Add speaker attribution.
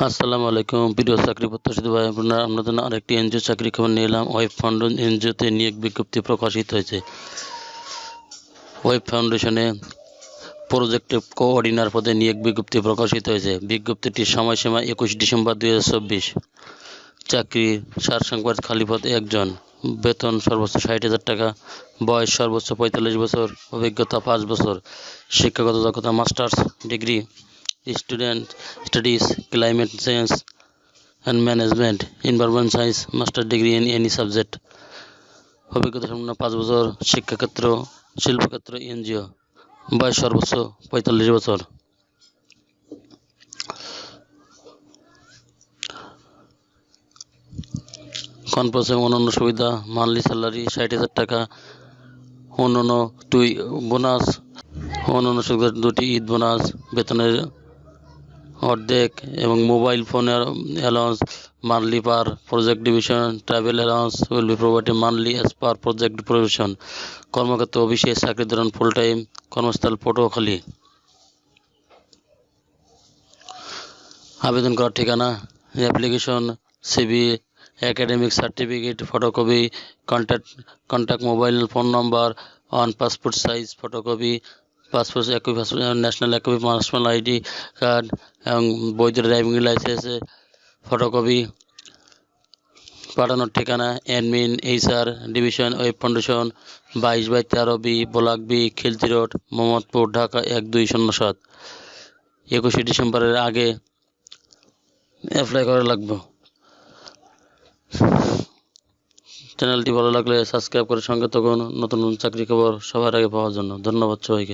Speaker 1: আসসালামু আলাইকুম প্রিয় চাকরি প্রত্যাশী ভাই বোনেরা, আপনাদের জন্য আরেকটি এনজিও চাকরি খবর নিয়ে এলাম। ওয়েব ফাউন্ডেশন এনজিওতে নিয়োগ বিজ্ঞপ্তি প্রকাশিত হয়েছে। ওয়েব ফাউন্ডেশনে প্রজেক্ট কোঅর্ডিনেটর পদে নিয়োগ বিজ্ঞপ্তি প্রকাশিত হয়েছে। বিজ্ঞপ্তিটির সময়সীমা 21 ডিসেম্বর 2024। চাকরি সারসংখ্যা খালি পদ 1 জন। বেতন সর্বোচ্চ 60,000 টাকা। বয়স সর্বোচ্চ 45 বছর। অভিজ্ঞতা 5 বছর। শিক্ষাগত যোগ্যতা masters degree. Student studies climate change and management, environment science, master degree in any subject. অভিজ্ঞতা সম্পন্ন 5 বছর। শিক্ষাক্ষেত্র শিল্পক্ষেত্র এনজিও। বয়স সর্বোচ্চ 45 বছর। কনফারেন্স এবং অন্যান্য সুবিধা: মান্থলি স্যালারি 60,000 টাকা। অন্যান্য বোনাস সুবিধা 2টি ঈদ বোনাস, বেতনের অর্ধেক এবং মোবাইল ফোনের allowance monthly per project division. Travel allowance will be provided monthly as per project provision. কর্মক্ষেত্র অফিসে চাকরির ধরন ফুল টাইম। কর্মস্থল পটুয়াখালী। আবেদন করার ঠিকানা: application, CV, academic certificate, photocopy, contact mobile phone number, on passport size photocopy, passport এক copy, national এক কপি, ন্যাশনাল আইডি কার্ড এবং বৈধ ড্রাইভিং লাইসেন্স ফটোকপি। পাঠানোর ঠিকানা: admin HR division, web foundation, 22/13B, block B, Khilji road, Mohammadpur, Dhaka 1207। 21 ডিসেম্বরের আগে apply করা লাগবে। চ্যানেলটি ভালো লাগলে সাবস্ক্রাইব করে সঙ্গে থাকুন নতুন চাকরি খবর সবার আগে পাওয়ার জন্য। ধন্যবাদ সবাইকে।